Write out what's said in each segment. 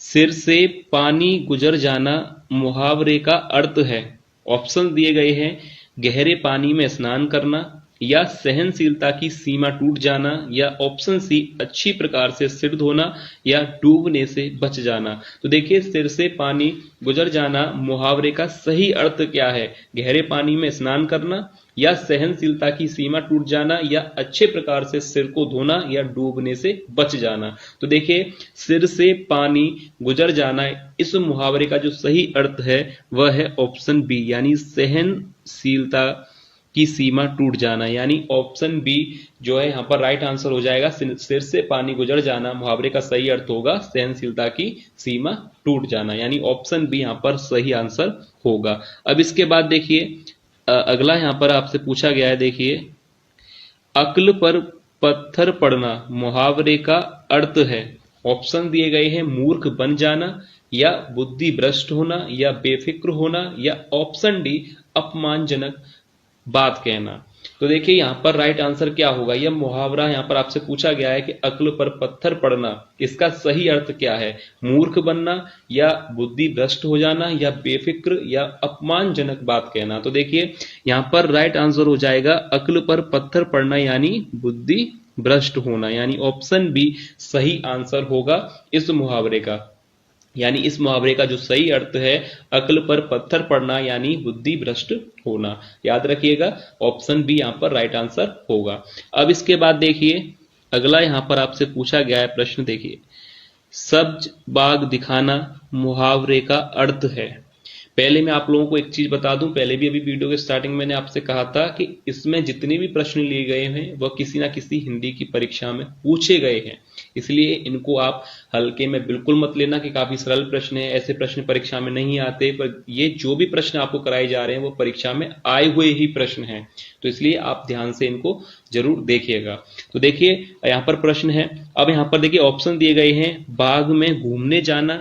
सिर से पानी गुजर जाना मुहावरे का अर्थ है। ऑप्शन दिए गए हैं, गहरे पानी में स्नान करना, या सहनशीलता की सीमा टूट जाना, या ऑप्शन सी अच्छी प्रकार से सिर धोना, या डूबने से बच जाना। तो देखिए, सिर से पानी गुजर जाना मुहावरे का सही अर्थ क्या है? गहरे पानी में स्नान करना, या सहनशीलता की सीमा टूट जाना, या अच्छे प्रकार से सिर को धोना, या डूबने से बच जाना। तो देखिए, सिर से पानी गुजर जाना, इस मुहावरे का जो सही अर्थ है वह है ऑप्शन बी, यानी सहनशीलता की सीमा टूट जाना। यानी ऑप्शन बी जो है यहाँ पर राइट आंसर हो जाएगा। सिर से पानी गुजर जाना मुहावरे का सही अर्थ होगा सहनशीलता की सीमा टूट जाना, यानी ऑप्शन बी यहाँ पर सही आंसर होगा। अब इसके बाद देखिए, अगला यहाँ पर आपसे पूछा गया है, देखिए, अक्ल पर पत्थर पड़ना मुहावरे का अर्थ है। ऑप्शन दिए गए हैं, मूर्ख बन जाना, या बुद्धि भ्रष्ट होना, या बेफिक्र होना, या ऑप्शन डी अपमानजनक बात कहना। तो देखिए, यहां पर राइट आंसर क्या होगा? यह मुहावरा यहां पर आपसे पूछा गया है कि अक्ल पर पत्थर पड़ना, इसका सही अर्थ क्या है? मूर्ख बनना, या बुद्धि भ्रष्ट हो जाना, या बेफिक्र, या अपमानजनक बात कहना। तो देखिए, यहां पर राइट आंसर हो जाएगा अक्ल पर पत्थर पड़ना, यानी बुद्धि भ्रष्ट होना, यानी ऑप्शन बी सही आंसर होगा इस मुहावरे का। यानी इस मुहावरे का जो सही अर्थ है, अक्ल पर पत्थर पड़ना यानी बुद्धि भ्रष्ट होना। याद रखिएगा, ऑप्शन बी यहां पर राइट आंसर होगा। अब इसके बाद देखिए, अगला यहां पर आपसे पूछा गया है प्रश्न, देखिए, सब्ज बाग दिखाना मुहावरे का अर्थ है। पहले मैं आप लोगों को एक चीज बता दूं, पहले भी अभी वीडियो के स्टार्टिंग मैंने आपसे कहा था कि इसमें जितने भी प्रश्न लिए गए हैं वह किसी ना किसी हिंदी की परीक्षा में पूछे गए हैं, इसलिए इनको आप हल्के में बिल्कुल मत लेना कि काफी सरल प्रश्न है, ऐसे प्रश्न परीक्षा में नहीं आते। पर ये जो भी प्रश्न आपको कराए जा रहे हैं वो परीक्षा में आए हुए ही प्रश्न हैं, तो इसलिए आप ध्यान से इनको जरूर देखिएगा। तो देखिए, यहाँ पर प्रश्न है। अब यहाँ पर देखिए, ऑप्शन दिए गए हैं, बाग में घूमने जाना,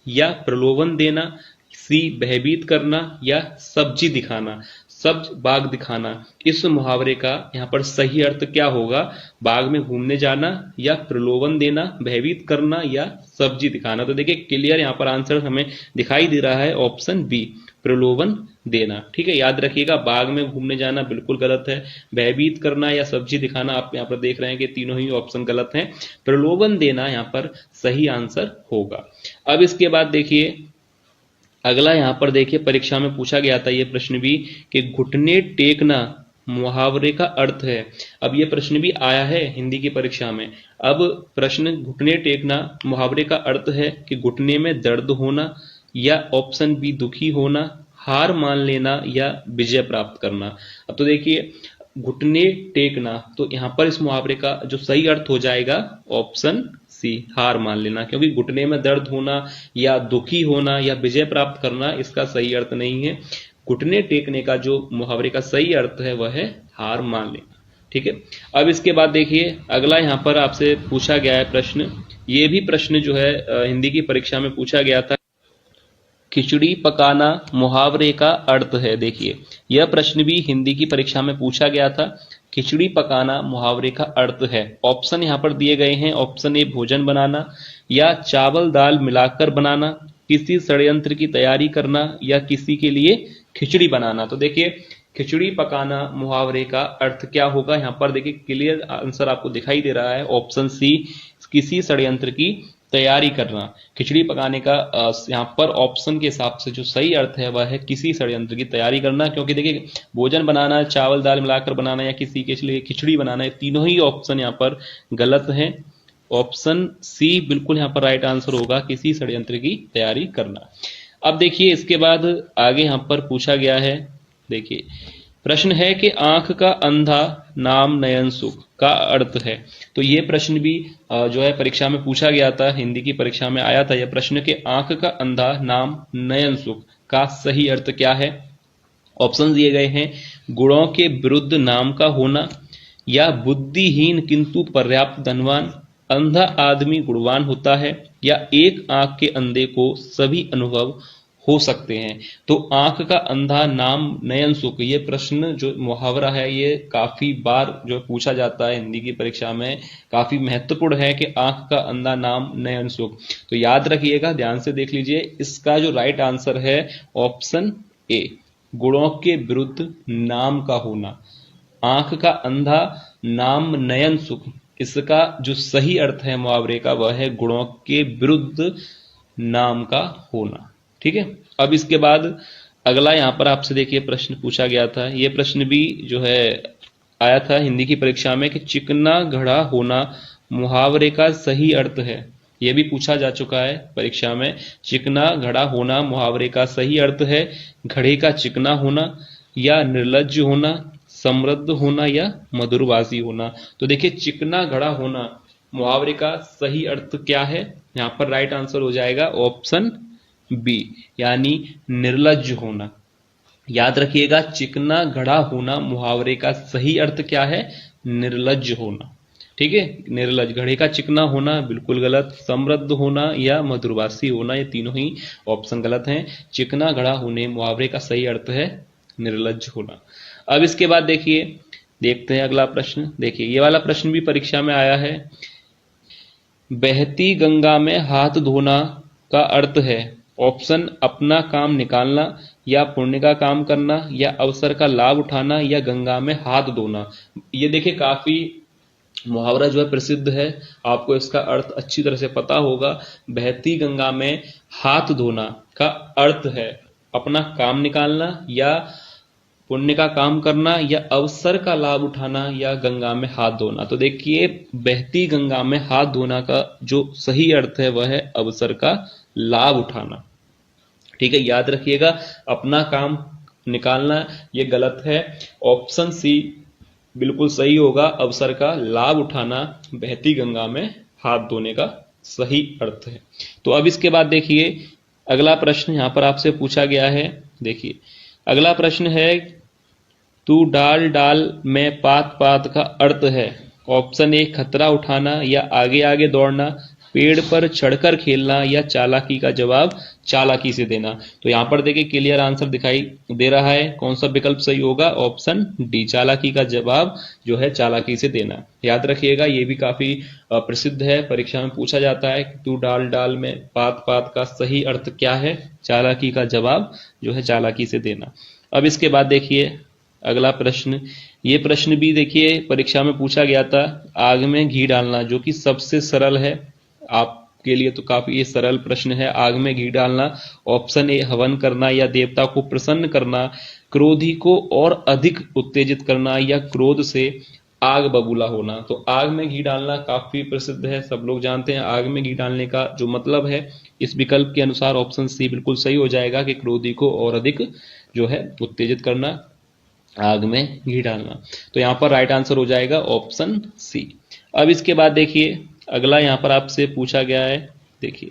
या प्रलोभन देना, सी भयभीत करना, या सब्जी दिखाना। सब्ज बाग दिखाना, इस मुहावरे का यहाँ पर सही अर्थ क्या होगा? बाग में घूमने जाना, या प्रलोभन देना, भयभीत करना, या सब्जी दिखाना। तो देखिए, क्लियर यहाँ पर आंसर हमें दिखाई दे रहा है, ऑप्शन बी प्रलोभन देना। ठीक है, याद रखिएगा, बाग में घूमने जाना बिल्कुल गलत है, भयभीत करना या सब्जी दिखाना आप यहाँ पर देख रहे हैं कि तीनों ही ऑप्शन गलत हैं। प्रलोभन देना यहाँ पर सही आंसर होगा। अब इसके बाद देखिए, अगला यहां पर देखिए, परीक्षा में पूछा गया था ये प्रश्न भी कि घुटने टेकना मुहावरे का अर्थ है। अब ये प्रश्न भी आया है हिंदी की परीक्षा में। अब प्रश्न, घुटने टेकना मुहावरे का अर्थ है कि घुटने में दर्द होना, या ऑप्शन बी दुखी होना, हार मान लेना, या विजय प्राप्त करना। अब तो देखिए, घुटने टेकना, तो यहां पर इस मुहावरे का जो सही अर्थ हो जाएगा ऑप्शन सी हार मान लेना, क्योंकि घुटने में दर्द होना या दुखी होना या विजय प्राप्त करना इसका सही अर्थ नहीं है। घुटने टेकने का जो मुहावरे का सही अर्थ है वह है हार मान लेना। ठीक है, अब इसके बाद देखिए, अगला यहां पर आपसे पूछा गया है प्रश्न, ये भी प्रश्न जो है हिंदी की परीक्षा में पूछा गया था, खिचड़ी पकाना मुहावरे का अर्थ है। देखिए, यह प्रश्न भी हिंदी की परीक्षा में पूछा गया था, खिचड़ी पकाना मुहावरे का अर्थ है। ऑप्शन यहां पर दिए गए हैं, ऑप्शन ए भोजन बनाना, या चावल दाल मिलाकर बनाना, किसी षड्यंत्र की तैयारी करना, या किसी के लिए खिचड़ी बनाना। तो देखिए, खिचड़ी पकाना मुहावरे का अर्थ क्या होगा? यहाँ पर देखिए, क्लियर आंसर आपको दिखाई दे रहा है, ऑप्शन सी किसी षड्यंत्र की तैयारी करना। खिचड़ी पकाने का यहाँ पर ऑप्शन के हिसाब से जो सही अर्थ है वह है किसी षड्यंत्र की तैयारी करना, क्योंकि देखिए, भोजन बनाना, चावल दाल मिलाकर बनाना, या किसी के लिए खिचड़ी बनाना, ये तीनों ही ऑप्शन यहाँ पर गलत हैं। ऑप्शन सी बिल्कुल यहाँ पर राइट आंसर होगा, किसी षड्यंत्र की तैयारी करना। अब देखिए, इसके बाद आगे यहाँ पर पूछा गया है, देखिए, प्रश्न है कि आंख का अंधा नाम नयन सुख का अर्थ है। तो ये प्रश्न भी जो है परीक्षा में पूछा गया था, हिंदी की परीक्षा में आया था यह प्रश्न कि आंख का अंधा नाम नयन सुख का सही अर्थ क्या है? ऑप्शन दिए गए हैं, गुणों के विरुद्ध नाम का होना, या बुद्धिहीन किंतु पर्याप्त धनवान, अंधा आदमी गुणवान होता है, या एक आंख के अंधे को सभी अनुभव हो सकते हैं। तो आंख का अंधा नाम नयन सुख, ये प्रश्न जो मुहावरा है ये काफी बार जो पूछा जाता है हिंदी की परीक्षा में, काफी महत्वपूर्ण है कि आंख का अंधा नाम नयन सुख। तो याद रखिएगा, ध्यान से देख लीजिए, इसका जो राइट आंसर है ऑप्शन ए, गुणों के विरुद्ध नाम का होना। आंख का अंधा नाम नयन सुख, इसका जो सही अर्थ है मुहावरे का वह है गुणों के विरुद्ध नाम का होना। ठीक है, अब इसके बाद अगला यहां पर आपसे देखिए प्रश्न पूछा गया था, यह प्रश्न भी जो है आया था हिंदी की परीक्षा में कि चिकना घड़ा होना मुहावरे का सही अर्थ है। यह भी पूछा जा चुका है परीक्षा में, चिकना घड़ा होना मुहावरे का सही अर्थ है घड़े का चिकना होना, या निर्लज्ज होना, समृद्ध होना, या मधुरभाषी होना। तो देखिए, चिकना घड़ा होना मुहावरे का सही अर्थ क्या है, यहां पर राइट आंसर हो जाएगा ऑप्शन बी, यानी निर्लज्ज होना। याद रखिएगा, चिकना घड़ा होना मुहावरे का सही अर्थ क्या है, निर्लज्ज होना। ठीक है, निर्लज्ज, घड़े का चिकना होना बिल्कुल गलत, समृद्ध होना या मधुरभाषी होना, ये तीनों ही ऑप्शन गलत हैं। चिकना घड़ा होने मुहावरे का सही अर्थ है निर्लज्ज होना। अब इसके बाद देखिए, देखते हैं अगला प्रश्न। देखिए, ये वाला प्रश्न भी परीक्षा में आया है। बहती गंगा में हाथ धोना का अर्थ है ऑप्शन अपना काम निकालना, या पुण्य का काम करना, या अवसर का लाभ उठाना, या गंगा में हाथ धोना। ये देखिए काफी मुहावरा जो है प्रसिद्ध है, आपको इसका अर्थ अच्छी तरह से पता होगा। बहती गंगा में हाथ धोना का अर्थ है अपना काम निकालना, या पुण्य का काम करना, या अवसर का लाभ उठाना, या गंगा में हाथ धोना। तो देखिए, बहती गंगा में हाथ धोना का जो सही अर्थ है वह है अवसर का लाभ उठाना। ठीक है, याद रखिएगा, अपना काम निकालना ये गलत है, ऑप्शन सी बिल्कुल सही होगा, अवसर का लाभ उठाना बहती गंगा में हाथ धोने का सही अर्थ है। तो अब इसके बाद देखिए अगला प्रश्न यहां पर आपसे पूछा गया है। देखिए अगला प्रश्न है, तू डाल डाल में पात पात का अर्थ है ऑप्शन ए खतरा उठाना, या आगे आगे दौड़ना, पेड़ पर चढ़कर खेलना, या चालाकी का जवाब चालाकी से देना। तो यहां पर देखिए क्लियर आंसर दिखाई दे रहा है, कौन सा विकल्प सही होगा, ऑप्शन डी, चालाकी का जवाब जो है चालाकी से देना। याद रखिएगा, ये भी काफी प्रसिद्ध है, परीक्षा में पूछा जाता है कि तू डाल डाल में पात पात का सही अर्थ क्या है, चालाकी का जवाब जो है चालाकी से देना। अब इसके बाद देखिए अगला प्रश्न, ये प्रश्न भी देखिए परीक्षा में पूछा गया था, आग में घी डालना, जो कि सबसे सरल है आपके लिए, तो काफी ये सरल प्रश्न है। आग में घी डालना, ऑप्शन ए हवन करना, या देवता को प्रसन्न करना, क्रोधी को और अधिक उत्तेजित करना, या क्रोध से आग बबूला होना। तो आग में घी डालना काफी प्रसिद्ध है, सब लोग जानते हैं आग में घी डालने का जो मतलब है। इस विकल्प के अनुसार ऑप्शन सी बिल्कुल सही हो जाएगा कि क्रोधी को और अधिक जो है उत्तेजित करना, आग में घी डालना। तो यहां पर राइट आंसर हो जाएगा ऑप्शन सी। अब इसके बाद देखिए अगला यहां पर आपसे पूछा गया है। देखिए,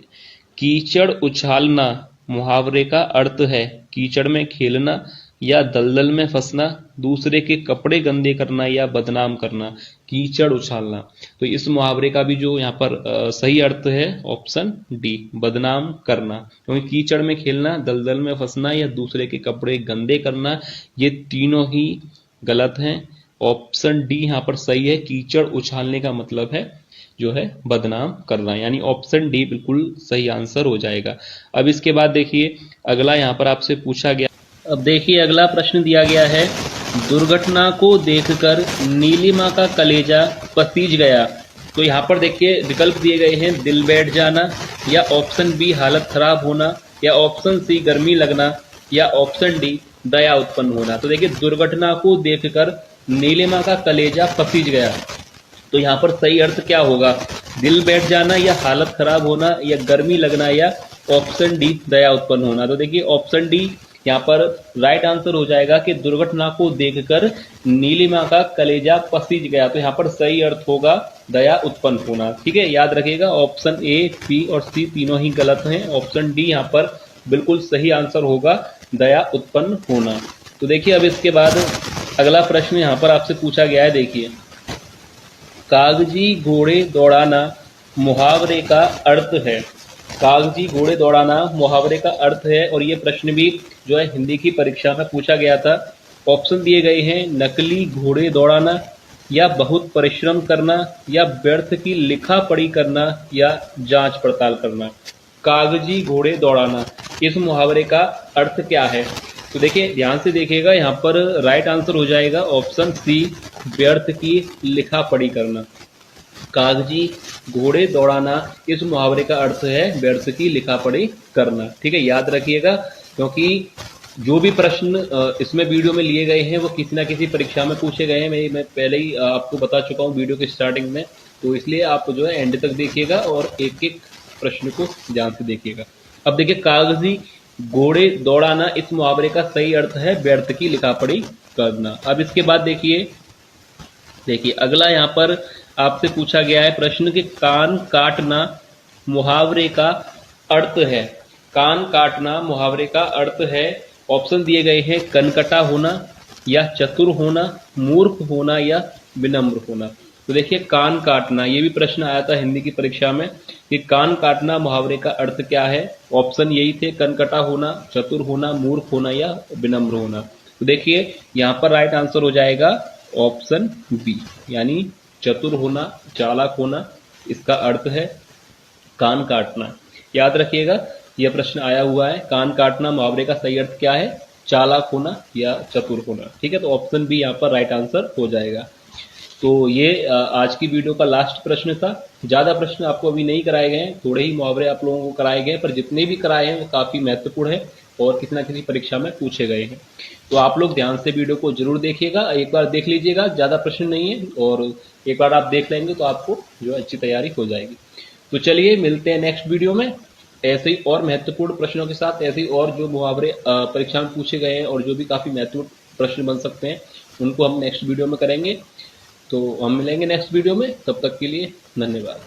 कीचड़ उछालना मुहावरे का अर्थ है कीचड़ में खेलना, या दलदल में फंसना, दूसरे के कपड़े गंदे करना, या बदनाम करना। कीचड़ उछालना, तो इस मुहावरे का भी जो यहाँ पर सही अर्थ है ऑप्शन डी, बदनाम करना। क्योंकि कीचड़ में खेलना, दलदल में फंसना, या दूसरे के कपड़े गंदे करना, ये तीनों ही गलत हैं। ऑप्शन डी यहाँ पर सही है, कीचड़ उछालने का मतलब है जो है बदनाम करना, यानी ऑप्शन डी बिल्कुल सही आंसर हो जाएगा। अब इसके बाद देखिए अगला यहाँ पर आपसे पूछा गया। अब देखिए अगला प्रश्न दिया गया है, दुर्घटना को देखकर नीलिमा का कलेजा पसीज गया। तो यहाँ पर देखिए विकल्प दिए गए हैं, दिल बैठ जाना, या ऑप्शन बी हालत खराब होना, या ऑप्शन सी गर्मी लगना, या ऑप्शन डी दया उत्पन्न होना। तो देखिए दुर्घटना को देखकर नीलिमा का कलेजा पसीज गया, तो यहाँ पर सही अर्थ क्या होगा, दिल बैठ जाना, या हालत खराब होना, या गर्मी लगना, या ऑप्शन डी दया उत्पन्न होना। तो देखिए ऑप्शन डी यहाँ पर राइट आंसर हो जाएगा कि दुर्घटना को देखकर नीलिमा का कलेजा पसीज गया। तो यहाँ पर सही अर्थ होगा दया उत्पन्न होना। ठीक है, याद रखिएगा ऑप्शन ए, बी और सी तीनों ही गलत हैं, ऑप्शन डी यहाँ पर बिल्कुल सही आंसर होगा दया उत्पन्न होना। तो देखिए अब इसके बाद अगला प्रश्न यहाँ पर आपसे पूछा गया है। देखिए, कागजी घोड़े दौड़ाना मुहावरे का अर्थ है कागजी घोड़े दौड़ाना मुहावरे का अर्थ है, और ये प्रश्न भी जो है हिंदी की परीक्षा में पूछा गया था। ऑप्शन दिए गए हैं, नकली घोड़े दौड़ाना, या बहुत परिश्रम करना, या व्यर्थ की लिखा पढ़ी करना, या जांच पड़ताल करना। कागजी घोड़े दौड़ाना, इस मुहावरे का अर्थ क्या है? तो देखिए, ध्यान से देखिएगा, यहाँ पर राइट आंसर हो जाएगा ऑप्शन सी, व्यर्थ की लिखा पढ़ी करना। कागजी घोड़े दौड़ाना, इस मुहावरे का अर्थ है व्यर्थ की लिखा पढ़ी करना। ठीक है, याद रखिएगा, क्योंकि जो भी प्रश्न इसमें वीडियो में लिए गए हैं वो किसी ना किसी परीक्षा में पूछे गए हैं। मैं पहले ही आपको बता चुका हूँ वीडियो के स्टार्टिंग में, तो इसलिए आप जो है एंड तक देखिएगा और एक एक प्रश्न को ध्यान से देखिएगा। अब देखिए, कागजी घोड़े दौड़ाना, इस मुहावरे का सही अर्थ है व्यर्थ की लिखा पढ़ी करना। अब इसके बाद देखिए अगला यहाँ पर आपसे पूछा गया है प्रश्न के कान काटना मुहावरे का अर्थ है। कान काटना मुहावरे का अर्थ है। ऑप्शन दिए गए हैं, कनकटा होना, या चतुर होना, मूर्ख होना, या विनम्र होना। तो देखिए, कान काटना, ये भी प्रश्न आया था हिंदी की परीक्षा में कि कान काटना मुहावरे का अर्थ क्या है। ऑप्शन यही थे, कनकटा होना, चतुर होना, मूर्ख होना, या विनम्र होना। तो देखिए, यहाँ पर राइट आंसर हो जाएगा ऑप्शन बी, यानी चतुर होना, चालाक होना, इसका अर्थ है कान काटना। याद रखिएगा, यह प्रश्न आया हुआ है, कान काटना मुहावरे का सही अर्थ क्या है, चालाक होना या चतुर होना। ठीक है, तो ऑप्शन बी यहाँ पर राइट आंसर हो जाएगा। तो ये आज की वीडियो का लास्ट प्रश्न था। ज़्यादा प्रश्न आपको अभी नहीं कराए गए हैं, थोड़े ही मुहावरे आप लोगों को कराए गए, पर जितने भी कराए हैं वो काफ़ी महत्वपूर्ण है और किसी न किसी परीक्षा में पूछे गए हैं। तो आप लोग ध्यान से वीडियो को जरूर देखिएगा, एक बार देख लीजिएगा, ज़्यादा प्रश्न नहीं है, और एक बार आप देख लेंगे तो आपको जो अच्छी तैयारी हो जाएगी। तो चलिए, मिलते हैं नेक्स्ट वीडियो में ऐसे ही और महत्वपूर्ण प्रश्नों के साथ, ऐसे ही और जो मुहावरे परीक्षा में पूछे गए हैं और जो भी काफ़ी महत्वपूर्ण प्रश्न बन सकते हैं, उनको हम नेक्स्ट वीडियो में करेंगे। तो हम मिलेंगे नेक्स्ट वीडियो में, तब तक के लिए धन्यवाद।